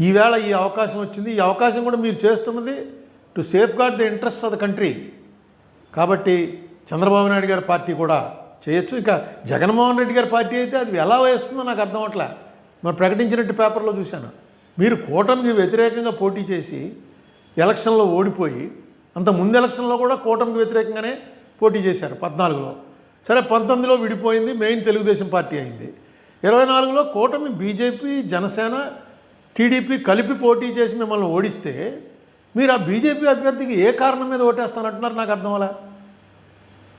ఈవేళ ఈ అవకాశం వచ్చింది. ఈ అవకాశం కూడా మీరు చేస్తున్నది to safeguard the interest of the country. కాబట్టి చంద్రబాబు నాయుడు గారి పార్టీ కూడా చేయొచ్చు. ఇంకా జగన్మోహన్ రెడ్డి గారి పార్టీ అయితే అది ఎలా వేస్తుందో నాకు అర్థం అవట్లే. మరి ప్రకటించినట్టు పేపర్లో చూశాను. మీరు కూటమికి వ్యతిరేకంగా పోటీ చేసి ఎలక్షన్లో ఓడిపోయి, అంత ముందు ఎలక్షన్లో కూడా కూటమికి వ్యతిరేకంగానే పోటీ చేశారు 14లో. సరే 19లో విడిపోయింది, మెయిన్ తెలుగుదేశం పార్టీ అయింది. 24లో కూటమి బీజేపీ, జనసేన, టీడీపీ కలిపి పోటీ చేసి మిమ్మల్ని ఓడిస్తే మీరు ఆ బీజేపీ అభ్యర్థికి ఏ కారణం మీద ఓటేస్తానంటున్నారు నాకు అర్థం అలా.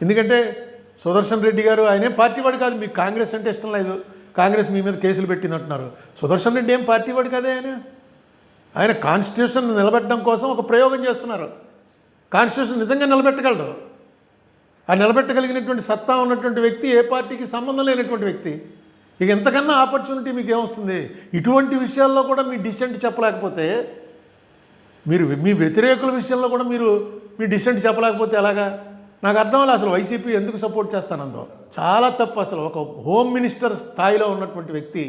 ఎందుకంటే సుదర్శన్ రెడ్డి గారు ఆయనే పార్టీ వాడు కాదు, మీకు కాంగ్రెస్ అంటే ఇష్టం లేదు, కాంగ్రెస్ మీ మీద కేసులు పెట్టిందంటున్నారు. సుదర్శన్ రెడ్డి ఏం పార్టీ వాడు కాదే. ఆయన కాన్స్టిట్యూషన్ నిలబెట్టడం కోసం ఒక ప్రయోగం చేస్తున్నారు. కాన్స్టిట్యూషన్ నిజంగా నిలబెట్టగలడు. ఆ నిలబెట్టగలిగినటువంటి సత్తా ఉన్నటువంటి వ్యక్తి, ఏ పార్టీకి సంబంధం లేనటువంటి వ్యక్తి. ఇక ఎంతకన్నా ఆపర్చునిటీ మీకు ఏమొస్తుంది? ఇటువంటి విషయాల్లో కూడా మీ డిసెంట్ చెప్పలేకపోతే, మీరు మీ వ్యతిరేకుల విషయంలో కూడా మీరు మీ డిసెంట్ చెప్పలేకపోతే ఎలాగా? నాకు అర్థం అవ్వాలి అసలు వైసీపీ ఎందుకు సపోర్ట్ చేస్తానందో. చాలా తప్పు. అసలు ఒక హోమ్ మినిస్టర్ స్థాయిలో ఉన్నటువంటి వ్యక్తి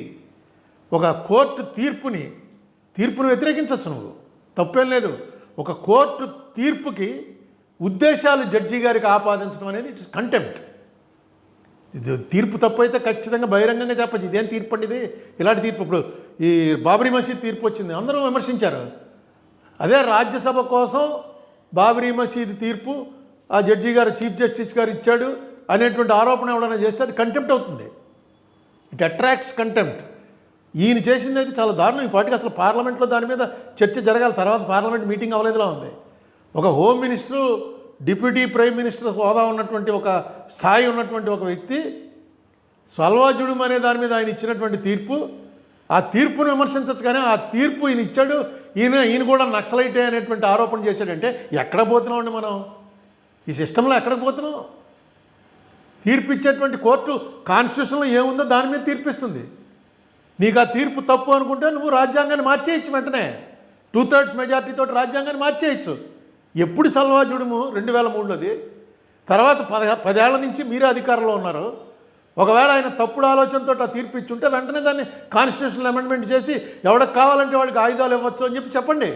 ఒక కోర్టు తీర్పుని వ్యతిరేకించవచ్చు, నువ్వు తప్పేం లేదు. ఒక కోర్టు తీర్పుకి ఉద్దేశాలు జడ్జి గారికి ఆపాదించడం అనేది ఇట్స్ కంటెంప్ట్. ఇది తీర్పు తప్పు అయితే ఖచ్చితంగా బహిరంగంగా చెప్పచ్చు, ఇదేం తీర్పు అండి, ఇది ఇలాంటి తీర్పు. ఇప్పుడు ఈ బాబరీ మసీద్ తీర్పు వచ్చింది, అందరూ విమర్శించారు. అదే రాజ్యసభ కోసం బాబరీ మసీద్ తీర్పు ఆ జడ్జి గారు, చీఫ్ జస్టిస్ గారు ఇచ్చాడు అనేటువంటి ఆరోపణ ఎవరైనా చేస్తే అది కంటెంప్ట్ అవుతుంది. It attracts contempt. ఈయన చేసింది అయితే చాలా దారుణం. ఈ పార్టీకి అసలు పార్లమెంట్లో దాని మీద చర్చ జరగాలి. తర్వాత పార్లమెంట్ మీటింగ్ అవ్వలేదులా ఉంది. ఒక home minister, deputy prime minister హోదా ఉన్నటువంటి ఒక స్థాయి ఉన్నటువంటి ఒక వ్యక్తి సల్వాజుడుం అనే దాని మీద ఆయన ఇచ్చినటువంటి తీర్పు, ఆ తీర్పును విమర్శించవచ్చు. కానీ ఆ తీర్పు ఈయన ఇచ్చాడు, ఈయన కూడా నక్సలైటే అనేటువంటి ఆరోపణ చేశాడంటే ఎక్కడ పోతున్నామండి మనం? ఈ సిస్టంలో ఎక్కడికి పోతున్నాం? తీర్పు ఇచ్చేటువంటి కోర్టు కాన్స్టిట్యూషన్లో ఏముందో దాని మీద తీర్పిస్తుంది. నీకు ఆ తీర్పు తప్పు అనుకుంటే నువ్వు రాజ్యాంగాన్ని మార్చేయచ్చు వెంటనే. 2/3 మెజార్టీతో రాజ్యాంగాన్ని మార్చేయచ్చు. ఎప్పుడు సల్వాజుడుము 2003లోది. తర్వాత 10 ఏళ్ల నుంచి మీరే అధికారంలో ఉన్నారు. ఒకవేళ ఆయన తప్పుడు ఆలోచనతో ఆ తీర్పు ఇచ్చుంటే వెంటనే దాన్ని కాన్స్టిట్యూషనల్ అమెండ్మెంట్ చేసి ఎవరికి కావాలంటే వాడికి ఆయుధాలు ఇవ్వచ్చు అని చెప్పండి.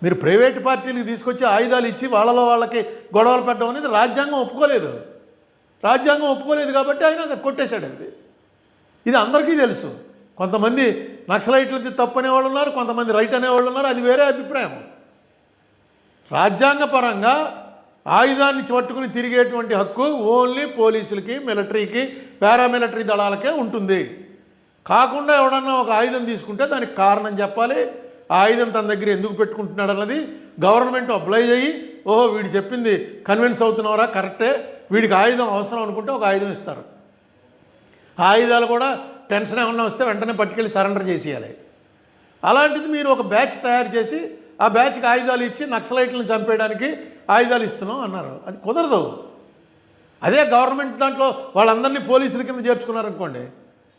మీరు ప్రైవేటు పార్టీలకు తీసుకొచ్చి ఆయుధాలు ఇచ్చి వాళ్ళకి గొడవలు పెట్టడం అనేది రాజ్యాంగం ఒప్పుకోలేదు. రాజ్యాంగం ఒప్పుకోలేదు కాబట్టి ఆయన కొట్టేశాడు. ఇది అందరికీ తెలుసు. కొంతమంది నక్సలైట్లది తప్పు అనేవాళ్ళు ఉన్నారు, కొంతమంది రైట్ అనేవాళ్ళు ఉన్నారు, అది వేరే అభిప్రాయం. రాజ్యాంగపరంగా ఆయుధాన్ని పట్టుకుని తిరిగేటువంటి హక్కు ఓన్లీ పోలీసులకి, మిలిటరీకి, పారామిలిటరీ దళాలకే ఉంటుంది. కాకుండా ఎవడన్నా ఒక ఆయుధం తీసుకుంటే దానికి కారణం చెప్పాలి. ఆ ఆయుధం తన దగ్గర ఎందుకు పెట్టుకుంటున్నాడు అన్నది గవర్నమెంట్ అప్లై చేయి, ఓహో వీడు చెప్పింది కన్విన్స్ అవుతున్నారా, కరెక్టే, వీడికి ఆయుధం అవసరం అనుకుంటే ఒక ఆయుధం ఇస్తారు. ఆ ఆయుధాలు కూడా టెన్షన్ ఏమన్నా వస్తే వెంటనే పట్టుకెళ్ళి సరెండర్ చేసేయాలి. అలాంటిది మీరు ఒక బ్యాచ్ తయారు చేసి ఆ బ్యాచ్కి ఆయుధాలు ఇచ్చి నక్సలైట్లను చంపేయడానికి ఆయుధాలు ఇస్తున్నాం అన్నారు. అది కుదరదు. అదే గవర్నమెంట్ దాంట్లో వాళ్ళందరినీ పోలీసుల కింద చేర్చుకున్నారనుకోండి,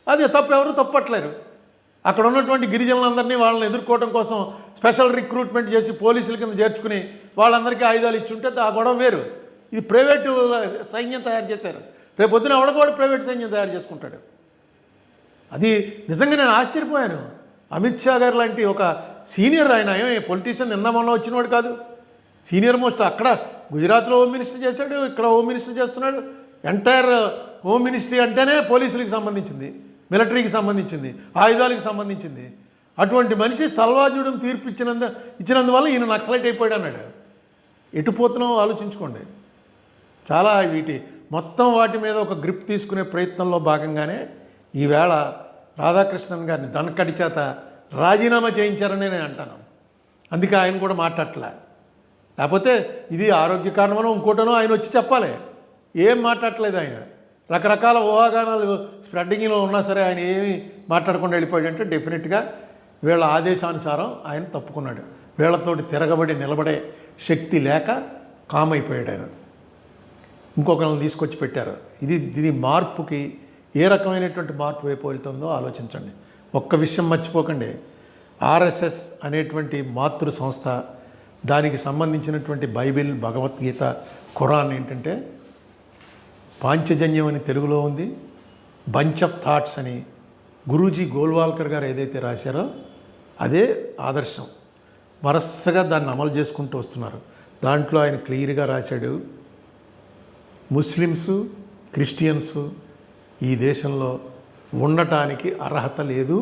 అది తప్పు, ఎవరు తప్పట్లేరు. అక్కడ ఉన్నటువంటి గిరిజనులందరినీ వాళ్ళని ఎదుర్కోవడం కోసం స్పెషల్ రిక్రూట్మెంట్ చేసి పోలీసుల కింద చేర్చుకుని వాళ్ళందరికీ ఆయుధాలు ఇచ్చుంటే ఆ గొడవ వేరు. ఇది ప్రైవేటు సైన్యం తయారు చేశారు. రేపు పొద్దున ఎవడకోడు ప్రైవేట్ సైన్యం తయారు చేసుకుంటాడు. అది నిజంగా నేను ఆశ్చర్యపోయాను. అమిత్ షా గారు లాంటి ఒక సీనియర్, ఆయన పొలిటీషియన్ నిన్న మొన్న వచ్చినవాడు కాదు, సీనియర్ మోస్ట్. అక్కడ గుజరాత్లో హోమ్ మినిస్టర్ చేశాడు, ఇక్కడ హోమ్ మినిస్టర్ చేస్తున్నాడు. ఎంటైర్ హోమ్ మినిస్ట్రీ అంటేనే పోలీసులకు సంబంధించింది, మిలిటరీకి సంబంధించింది, ఆయుధాలకు సంబంధించింది. అటువంటి మనిషి సల్వాజుడుం తీర్పు ఇచ్చినందువల్ల ఈయన నక్సలైట్ అయిపోయాడు అన్నాడు. ఎటుపోతున్నామో ఆలోచించుకోండి. చాలా మొత్తం వాటి మీద ఒక గ్రిప్ తీసుకునే ప్రయత్నంలో భాగంగానే ఈవేళ రాధాకృష్ణన్ గారిని దనకడి చేత రాజీనామా చేయించారని నేను అంటాను. అందుకే ఆయన కూడా మాట్లాడలే. లేకపోతే ఇది ఆరోగ్య కారణమనో ఇంకోటనో ఆయన వచ్చి చెప్పాలి. ఏం మాట్లాడలేదు ఆయన. రకరకాల ఊహాగానాలు స్ప్రెడ్డింగ్లో ఉన్నా సరే ఆయన ఏమీ మాట్లాడకుండా వెళ్ళిపోయాడంటే డెఫినెట్గా వీళ్ళ ఆదేశానుసారం ఆయన తప్పుకున్నాడు. వీళ్ళతోటి తిరగబడి నిలబడే శక్తి లేక కామైపోయాడు ఆయన. ఇంకొకరిని తీసుకొచ్చి పెట్టారు. ఇది మార్పుకి ఏ రకమైనటువంటి మార్పు వైపు వెళ్తుందో ఆలోచించండి. ఒక్క విషయం మర్చిపోకండి, ఆర్ఎస్ఎస్ అనేటువంటి మాతృ సంస్థ, దానికి సంబంధించినటువంటి బైబిల్, భగవద్గీత, ఖురాన్ ఏంటంటే పాంచజన్యం అని తెలుగులో ఉంది, బంచ్ ఆఫ్ థాట్స్ అని గురూజీ గోల్వాల్కర్ గారు ఏదైతే రాశారో అదే ఆదర్శం. వరసగా దాన్ని అమలు చేసుకుంటూ వస్తున్నారు. దాంట్లో ఆయన క్లియర్గా రాశాడు, ముస్లిమ్స్ క్రిస్టియన్స్ ఈ దేశంలో ఉండటానికి అర్హత లేదు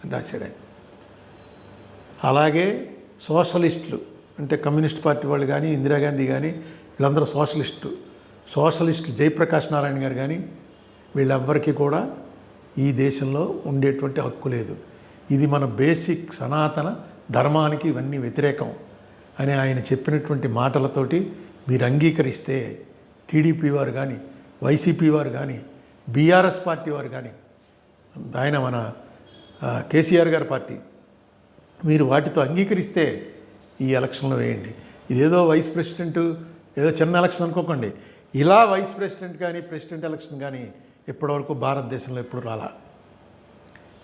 అని రాశాడు ఆయన. అలాగే సోషలిస్టులు అంటే కమ్యూనిస్ట్ పార్టీ వాళ్ళు కానీ, ఇందిరాగాంధీ కానీ, వీళ్ళందరూ సోషలిస్టులు జయప్రకాష్ నారాయణ గారు కానీ, వీళ్ళెవ్వరికీ కూడా ఈ దేశంలో ఉండేటువంటి హక్కు లేదు. ఇది మన బేసిక్ సనాతన ధర్మానికి ఇవన్నీ వ్యతిరేకం అని ఆయన చెప్పినటువంటి మాటలతోటి మీరు అంగీకరిస్తే టీడీపీ వారు కానీ, వైసీపీ వారు కానీ, బీఆర్ఎస్ పార్టీ వారు కానీ, ఆయన మన కేసీఆర్ గారి పార్టీ, మీరు వాటితో అంగీకరిస్తే ఈ ఎలక్షన్లో వేయండి. ఇదేదో వైస్ ప్రెసిడెంట్ ఏదో చిన్న ఎలక్షన్ అనుకోకండి. ఇలా వైస్ ప్రెసిడెంట్ కానీ ప్రెసిడెంట్ ఎలక్షన్ కానీ ఇప్పటివరకు భారతదేశంలో ఎప్పుడు రాలా.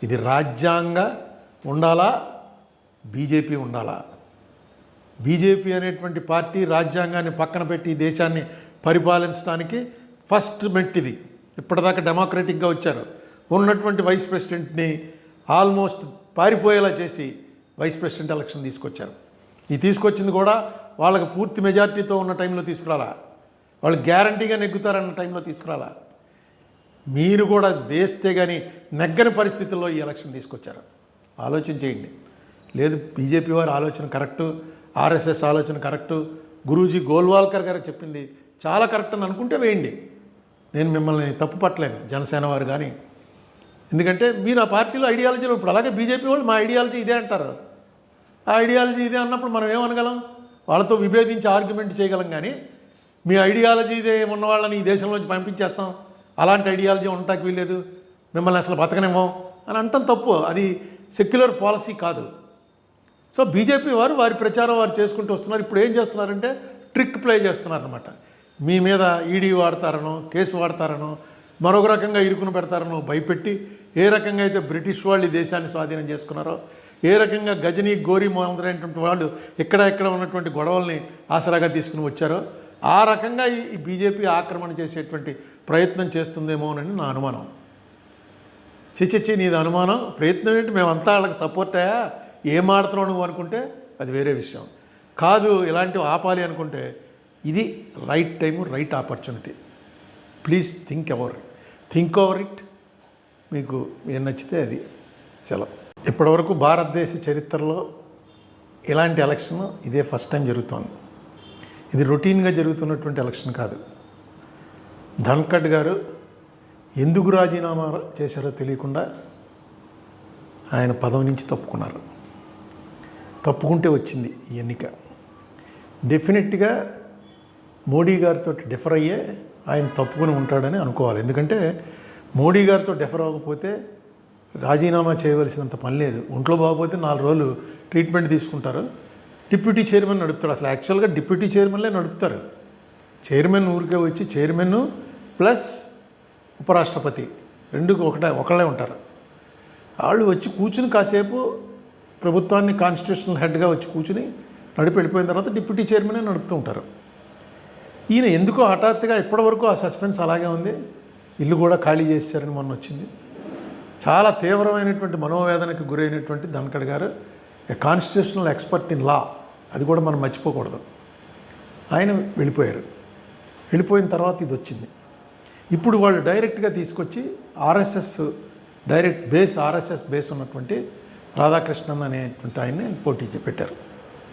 ఇది రాజ్యాంగ ఉండాలా, బీజేపీ ఉండాలా. బీజేపీ అనేటువంటి పార్టీ రాజ్యాంగాన్ని పక్కన పెట్టి ఈ దేశాన్ని పరిపాలించడానికి ఫస్ట్ మెట్టిది. ఇప్పటిదాకా డెమోక్రటిక్గా వచ్చారు. ఉన్నటువంటి వైస్ ప్రెసిడెంట్ని ఆల్మోస్ట్ పారిపోయేలా చేసి వైస్ ప్రెసిడెంట్ ఎలక్షన్ తీసుకొచ్చారు. ఈ తీసుకొచ్చింది కూడా వాళ్ళకి పూర్తి మెజార్టీతో ఉన్న టైంలో తీసుకురాలా, వాళ్ళు గ్యారంటీగా నెగ్గుతారన్న టైంలో తీసుకురాలా. మీరు కూడా వేస్తే కానీ నెగ్గని పరిస్థితుల్లో ఈ ఎలక్షన్ తీసుకొచ్చారు. ఆలోచన చేయండి. లేదు బీజేపీ వారి ఆలోచన కరెక్టు, ఆర్ఎస్ఎస్ ఆలోచన కరెక్టు, గురూజీ గోల్వాల్కర్ గారు చెప్పింది చాలా కరెక్ట్ అని అనుకుంటే వేయండి. నేను మిమ్మల్ని తప్పు పట్టలేను, జనసేన వారు కానీ. ఎందుకంటే మీరు ఆ పార్టీలో ఐడియాలజీలో ఇప్పుడు అలాగే బీజేపీ వాళ్ళు మా ఐడియాలజీ ఇదే అంటారు. ఆ ఐడియాలజీ ఇదే అన్నప్పుడు మనం ఏమనగలం? వాళ్ళతో విభేదించి ఆర్గ్యుమెంట్ చేయగలం. కానీ మీ ఐడియాలజీ ఇదే ఉన్న వాళ్ళని ఈ దేశంలోంచి పంపించేస్తాం, అలాంటి ఐడియాలజీ ఉండటానికి వీల్లేదు, మిమ్మల్ని అసలు బతకనేమో అని అంటాం తప్పు. అది సెక్యులర్ పాలసీ కాదు. సో బీజేపీ వారు వారి ప్రచారం వారు చేసుకుంటూ వస్తున్నారు. ఇప్పుడు ఏం చేస్తున్నారంటే ట్రిక్ ప్లే చేస్తున్నారనమాట. మీ మీద ఈడీ వాడతారనో, కేసు వాడతారనో, మరొక రకంగా ఇరుకును పెడతారనో భయపెట్టి, ఏ రకంగా అయితే బ్రిటిష్ వాళ్ళు ఈ దేశాన్ని స్వాధీనం చేసుకున్నారో, ఏ రకంగా గజనీ గోరీ మొదలైనటువంటి వాళ్ళు ఇక్కడ ఉన్నటువంటి గొడవల్ని ఆసరాగా తీసుకుని వచ్చారో, ఆ రకంగా ఈ బీజేపీ ఆక్రమణ చేసేటువంటి ప్రయత్నం చేస్తుందేమోనని నా అనుమానం. చిచ్చిచ్చి నీది అనుమానం, ప్రయత్నం ఏంటి? మేమంతా వాళ్ళకి సపోర్ట్ అయ్యా, ఏం ఆడుతున్నావు నువ్వు అనుకుంటే అది వేరే విషయం. కాదు ఇలాంటివి ఆపాలి అనుకుంటే ఇది right time, right opportunity. Please think over it. మీకు ఏం నచ్చితే అది సెలవు. ఇప్పటివరకు భారతదేశ చరిత్రలో ఇలాంటి ఎలక్షన్ ఇదే ఫస్ట్ టైం జరుగుతోంది. ఇది రొటీన్గా జరుగుతున్నటువంటి ఎలక్షన్ కాదు. ధన్ఖడ్ గారు ఎందుకు రాజీనామా చేశారో తెలియకుండా ఆయన పదవి నుంచి తప్పుకున్నారు. తప్పుకుంటే వచ్చింది ఈ ఎన్నిక. డెఫినెట్గా మోడీ గారితో డిఫర్ అయ్యే ఆయన తప్పుకొని ఉంటాడని అనుకోవాలి. ఎందుకంటే మోడీ గారితో డిఫర్ అవ్వకపోతే రాజీనామా చేయవలసినంత పని లేదు. ఒంట్లో బాగోపోతే 4 రోజులు ట్రీట్మెంట్ తీసుకుంటారు. డిప్యూటీ చైర్మన్ నడుపుతాడు. అసలు యాక్చువల్గా డిప్యూటీ చైర్మన్లే నడుపుతారు. చైర్మన్ ఊరికే వచ్చి చైర్మన్ ప్లస్ ఉపరాష్ట్రపతి రెండు ఒకళ్ళే ఉంటారు. వాళ్ళు వచ్చి కూర్చుని కాసేపు ప్రభుత్వాన్ని కాన్స్టిట్యూషనల్ హెడ్గా వచ్చి కూర్చుని నడిపి వెళ్ళిపోయిన తర్వాత డిప్యూటీ చైర్మనే నడుపుతూ ఉంటారు. ఈయన ఎందుకో హఠాత్తుగా ఇప్పటివరకు ఆ సస్పెన్స్ అలాగే ఉంది. ఇల్లు కూడా ఖాళీ చేశారని మొన్న వచ్చింది. చాలా తీవ్రమైనటువంటి మనోవేదనకు గురైనటువంటి ధన్ఖడ్ గారు ఏ కాన్స్టిట్యూషనల్ ఎక్స్పర్ట్ ఇన్ లా, అది కూడా మనం మర్చిపోకూడదు. ఆయన వెళ్ళిపోయారు. వెళ్ళిపోయిన తర్వాత ఇది వచ్చింది. ఇప్పుడు వాళ్ళు డైరెక్ట్గా తీసుకొచ్చి ఆర్ఎస్ఎస్ బేస్ ఉన్నటువంటి రాధాకృష్ణన్ అనేటువంటి ఆయన్ని పోటీ పెట్టారు.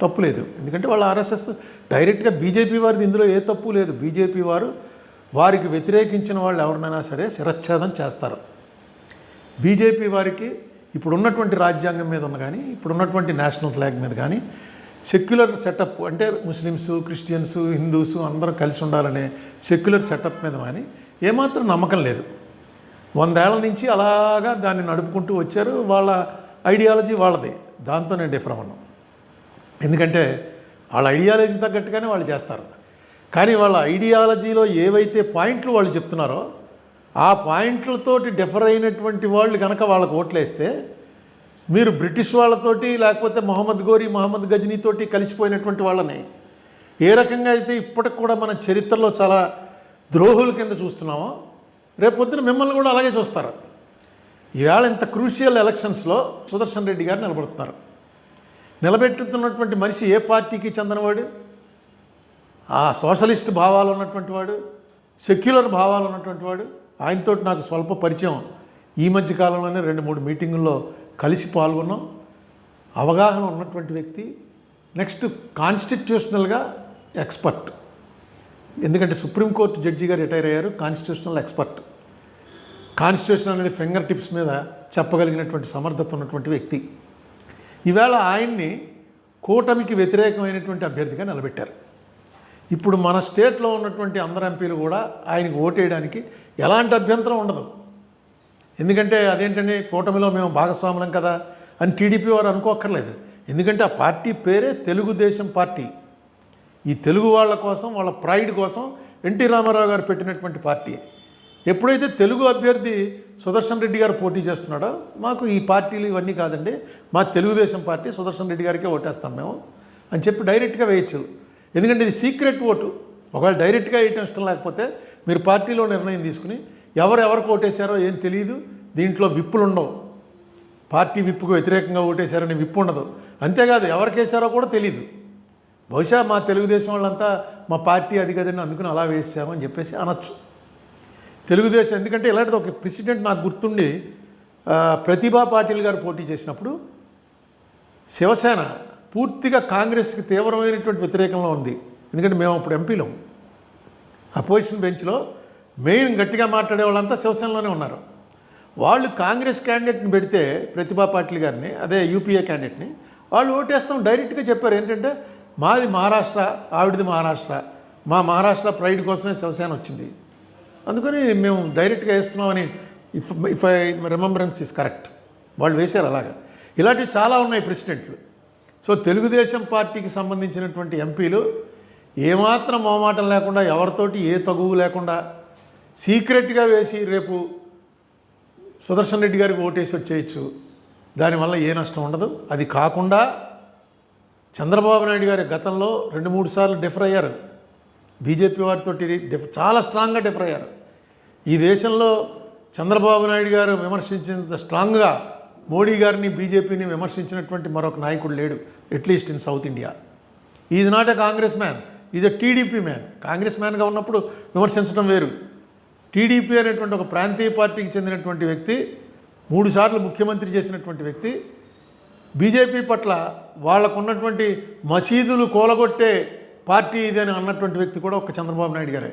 తప్పు లేదు, ఎందుకంటే వాళ్ళు ఆర్ఎస్ఎస్ డైరెక్ట్గా బీజేపీ వారిది ఇందులో ఏ తప్పు లేదు. బీజేపీ వారు వారికి వ్యతిరేకించిన వాళ్ళు ఎవరినైనా సరే శిరచ్ఛేదం చేస్తారు. బీజేపీ వారికి ఇప్పుడున్నటువంటి రాజ్యాంగం మీద ఉన్న కానీ, ఇప్పుడున్నటువంటి నేషనల్ ఫ్లాగ్ మీద కానీ, సెక్యులర్ సెటప్ అంటే ముస్లిమ్స్, క్రిస్టియన్స్, హిందూస్ అందరూ కలిసి ఉండాలనే సెక్యులర్ సెటప్ మీద కానీ ఏమాత్రం నమ్మకం లేదు. 100 ఏళ్ల నుంచి అలాగా దాన్ని నడుపుకుంటూ వచ్చారు. వాళ్ళ ఐడియాలజీ వాళ్ళది, దాంతో నేను డిఫర్ అవ్వను. ఎందుకంటే వాళ్ళ ఐడియాలజీ తగ్గట్టుగానే వాళ్ళు చేస్తారు. కానీ వాళ్ళ ఐడియాలజీలో ఏవైతే పాయింట్లు వాళ్ళు చెప్తున్నారో ఆ పాయింట్లతోటి డిఫర్ అయినటువంటి వాళ్ళు కనుక వాళ్ళకు ఓట్లేస్తే, మీరు బ్రిటిష్ వాళ్ళతోటి లేకపోతే మొహమ్మద్ గజనీతోటి కలిసిపోయినటువంటి వాళ్ళని ఏ రకంగా అయితే ఇప్పటికి కూడా మన చరిత్రలో చాలా ద్రోహుల కింద చూస్తున్నామో, రేపొద్దున మిమ్మల్ని కూడా అలాగే చూస్తారు. ఈవేళ ఇంత క్రూషియల్ ఎలక్షన్స్లో సుదర్శన్ రెడ్డి గారు నిలబడుతున్నారు. నిలబెట్టుతున్నటువంటి మనిషి ఏ పార్టీకి చెందినవాడు? ఆ సోషలిస్ట్ భావాలు ఉన్నటువంటి వాడు, సెక్యులర్ భావాలు ఉన్నటువంటి వాడు. ఆయనతో నాకు స్వల్ప పరిచయం. ఈ మధ్య కాలంలోనే 2-3 మీటింగుల్లో కలిసి పాల్గొన్నాం. అవగాహన ఉన్నటువంటి వ్యక్తి. నెక్స్ట్ కాన్స్టిట్యూషనల్గా ఎక్స్పర్ట్. ఎందుకంటే సుప్రీంకోర్టు జడ్జిగా రిటైర్ అయ్యారు. Constitutional expert. కాన్స్టిట్యూషన్ అనేది ఫింగర్ టిప్స్ మీద చెప్పగలిగినటువంటి సమర్థత ఉన్నటువంటి వ్యక్తి. ఈవేళ ఆయన్ని కూటమికి వ్యతిరేకమైనటువంటి అభ్యర్థిగా నిలబెట్టారు. ఇప్పుడు మన స్టేట్లో ఉన్నటువంటి అందరు ఎంపీలు కూడా ఆయనకు ఓటేయడానికి ఎలాంటి అభ్యంతరం ఉండదు. ఎందుకంటే అదేంటంటే కూటమిలో మేము భాగస్వాములం కదా అని టీడీపీ వారు అనుకోక్కర్లేదు. ఎందుకంటే ఆ పార్టీ పేరే తెలుగుదేశం పార్టీ. ఈ తెలుగు వాళ్ళ కోసం, వాళ్ళ ప్రైడ్ కోసం ఎన్టీ రామారావు గారు పెట్టినటువంటి పార్టీ. ఎప్పుడైతే తెలుగు అభ్యర్థి సుదర్శన్ రెడ్డి గారు పోటీ చేస్తున్నాడో మాకు ఈ పార్టీలు ఇవన్నీ కాదండి, మా తెలుగుదేశం పార్టీ సుదర్శన్ రెడ్డి గారికే ఓటేస్తాం మేము అని చెప్పి డైరెక్ట్గా వేయచ్చు. ఎందుకంటే ఇది సీక్రెట్ ఓటు. ఒకవేళ డైరెక్ట్గా వేయటం ఇష్టం లేకపోతే మీరు పార్టీలో నిర్ణయం తీసుకుని ఎవరికి ఓటేశారో ఏం తెలియదు. దీంట్లో విప్పులు ఉండవు. పార్టీ విప్పుకు వ్యతిరేకంగా ఓటేశారని విప్పు ఉండదు. అంతేకాదు ఎవరికి వేశారో కూడా తెలియదు. బహుశా మా తెలుగుదేశం వాళ్ళంతా మా పార్టీ అది కదండి అందుకుని అలా వేసామని చెప్పేసి అనొచ్చు. తెలుగుదేశం ఎందుకంటే ఇలాంటిది ఒక ప్రెసిడెంట్ నాకు గుర్తుండి ప్రతిభా పాటిల్ గారు పోటీ చేసినప్పుడు శివసేన పూర్తిగా కాంగ్రెస్కి తీవ్రమైనటువంటి వ్యతిరేకంలో ఉంది. ఎందుకంటే మేము అప్పుడు ఎంపీలం. అపోజిషన్ బెంచ్లో మెయిన్ గట్టిగా మాట్లాడే వాళ్ళంతా శివసేనలోనే ఉన్నారు. వాళ్ళు కాంగ్రెస్ క్యాండిడేట్ని పెడితే ప్రతిభా పాటిల్ గారిని, అదే యూపీఏ క్యాండిడేట్ని, వాళ్ళు ఓటేస్తాం డైరెక్ట్గా చెప్పారు. ఏంటంటే మాది మహారాష్ట్ర, ఆవిడది మహారాష్ట్ర, మా మహారాష్ట్ర ప్రైడ్ కోసమే శివసేన వచ్చింది, అందుకని మేము డైరెక్ట్గా వేస్తున్నామని if I remembrance is correct వాళ్ళు వేశారు. అలాగా ఇలాంటివి చాలా ఉన్నాయి ప్రెసిడెంట్లు. సో తెలుగుదేశం పార్టీకి సంబంధించినటువంటి ఎంపీలు ఏమాత్రం మొహమాటం లేకుండా, ఎవరితోటి ఏ తగువు లేకుండా సీక్రెట్గా వేసి రేపు సుదర్శన్ రెడ్డి గారికి ఓటేసి వచ్చేయచ్చు. దానివల్ల ఏ నష్టం ఉండదు. అది కాకుండా చంద్రబాబు నాయుడు గారి గతంలో 2-3 సార్లు డిఫర్ అయ్యారు. బీజేపీ వారితో చాలా స్ట్రాంగ్గా డిఫర్ అయ్యారు. ఈ దేశంలో చంద్రబాబు నాయుడు గారు విమర్శించినంత స్ట్రాంగ్గా మోడీ గారిని, బీజేపీని విమర్శించినటువంటి మరొక నాయకుడు లేడు, at least in South India. Is not a Congress man, is a TDP man. Congress మ్యాన్గా ఉన్నప్పుడు విమర్శించడం వేరు. టీడీపీ అనేటువంటి ఒక ప్రాంతీయ పార్టీకి చెందినటువంటి వ్యక్తి, 3 సార్లు ముఖ్యమంత్రి చేసినటువంటి వ్యక్తి, బీజేపీ పట్ల వాళ్ళకున్నటువంటి మసీదులు కూలగొట్టే పార్టీ ఇదని అన్నటువంటి వ్యక్తి కూడా ఒక చంద్రబాబు నాయుడు గారే.